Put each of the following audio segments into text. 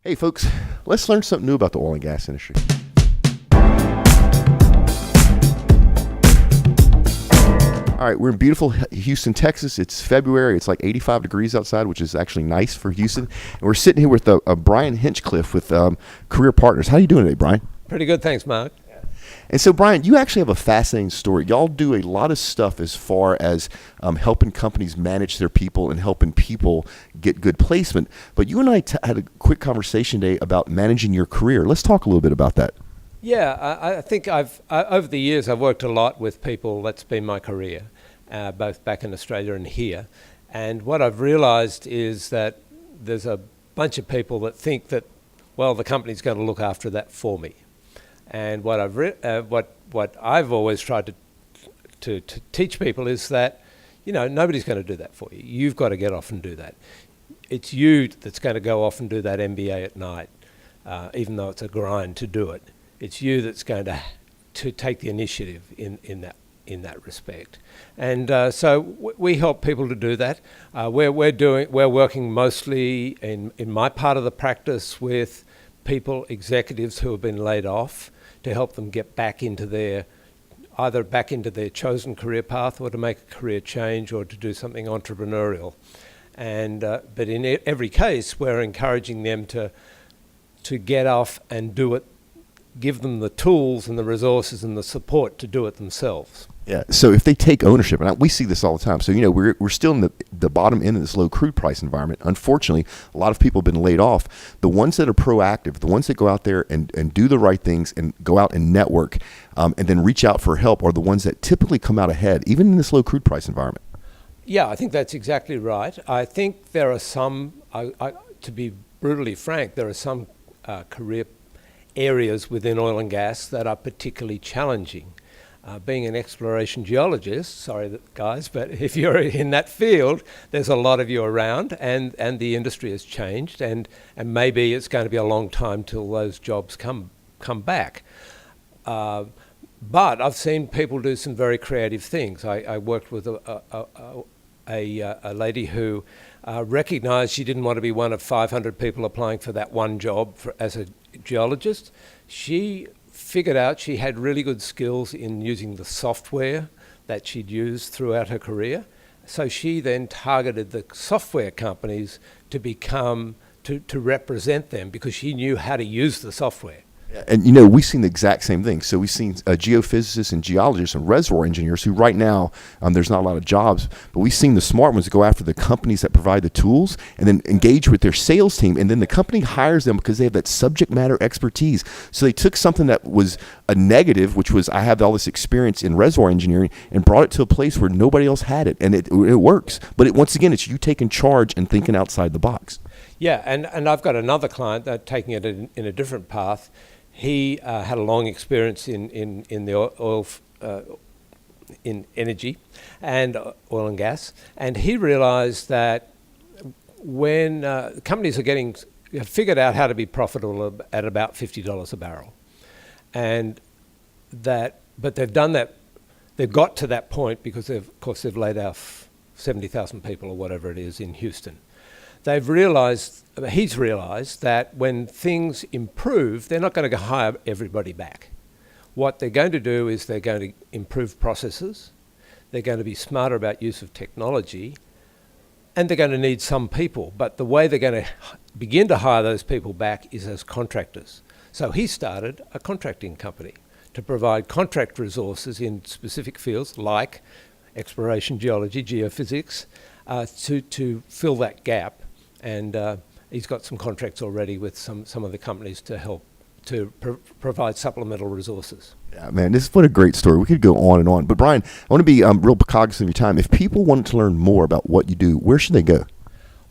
Hey folks, let's learn something new about the oil and gas industry. All right, we're in beautiful Houston, Texas. It's February. It's like 85 degrees outside, which is actually nice for Houston. And we're sitting here with Brian Hinchcliffe with Career Partners. How are you doing today, Brian? Pretty good, thanks, Mark. And so, Brian, you actually have a fascinating story. Y'all do a lot of stuff as far as helping companies manage their people and helping people get good placement. But you and I had a quick conversation today about managing your career. Let's talk a little bit about that. Yeah, I think over the years I've worked a lot with people. That's been my career, both back in Australia and here. And what I've realised is that there's a bunch of people that think that, well, the company's going to look after that for me. And what I've always tried to teach people is that, nobody's going to do that for you. You've got to get off and do that. It's you that's going to go off and do that MBA at night, even though it's a grind to do it. It's you that's going to take the initiative in that respect. And so we help people to do that. We're working mostly in my part of the practice with people, executives who have been laid off, to help them get either back into their chosen career path, or to make a career change, or to do something entrepreneurial. And but in every case, we're encouraging them to get off and do it, give them the tools and the resources and the support to do it themselves. Yeah. So if they take ownership, and we see this all the time. So, we're still in the bottom end of this low crude price environment. Unfortunately, a lot of people have been laid off. The ones that are proactive, the ones that go out there and do the right things and go out and network and then reach out for help are the ones that typically come out ahead, even in this low crude price environment. Yeah, I think that's exactly right. I think there are some, to be brutally frank, there are some career areas within oil and gas that are particularly challenging. Being an exploration geologist, sorry guys, but if you're in that field, there's a lot of you around, and the industry has changed, and maybe it's going to be a long time till those jobs come back. But I've seen people do some very creative things. I worked with a lady who recognized she didn't want to be one of 500 people applying for that one job as a geologist. She figured out she had really good skills in using the software that she'd used throughout her career. So she then targeted the software companies to represent them, because she knew how to use the software. And we've seen the exact same thing. So we've seen geophysicists and geologists and reservoir engineers who right now, there's not a lot of jobs, but we've seen the smart ones go after the companies that provide the tools and then engage with their sales team. And then the company hires them because they have that subject matter expertise. So they took something that was a negative, which was, I have all this experience in reservoir engineering, and brought it to a place where nobody else had it. And it works. But once again, it's you taking charge and thinking outside the box. Yeah, and I've got another client that taking it in a different path. He had a long experience in the oil, in energy and oil and gas, and he realised that when companies have figured out how to be profitable at about $50 a barrel, but they've done that, they've got to that point because they've laid off 70,000 people or whatever it is in Houston. He's realised that when things improve, they're not going to hire everybody back. What they're going to do is they're going to improve processes, they're going to be smarter about use of technology, and they're going to need some people. But the way they're going to begin to hire those people back is as contractors. So he started a contracting company to provide contract resources in specific fields like exploration, geology, geophysics, to fill that gap. And he's got some contracts already with some of the companies to help to provide supplemental resources. Yeah, man, what a great story. We could go on and on. But Brian, I want to be real cognizant of your time. If people want to learn more about what you do, where should they go?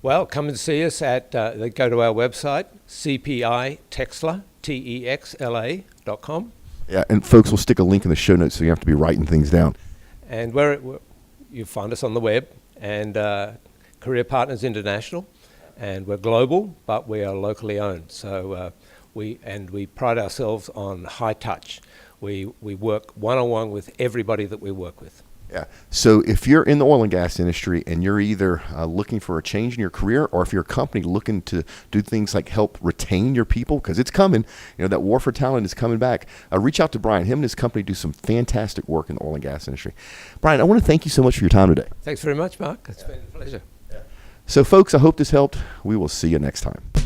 Well, come and see us they go to our website, cpitexla, TEXLA.com. Yeah, and folks, we'll stick a link in the show notes so you have to be writing things down. And you find us on the web, and Career Partners International. And we're global, but we are locally owned. So we pride ourselves on high touch. We work one-on-one with everybody that we work with. Yeah. So if you're in the oil and gas industry and you're either looking for a change in your career, or if you're a company looking to do things like help retain your people, because it's coming, that war for talent is coming back, reach out to Brian. Him and his company do some fantastic work in the oil and gas industry. Brian, I want to thank you so much for your time today. Thanks very much, Mark. It's been a pleasure. So folks, I hope this helped. We will see you next time.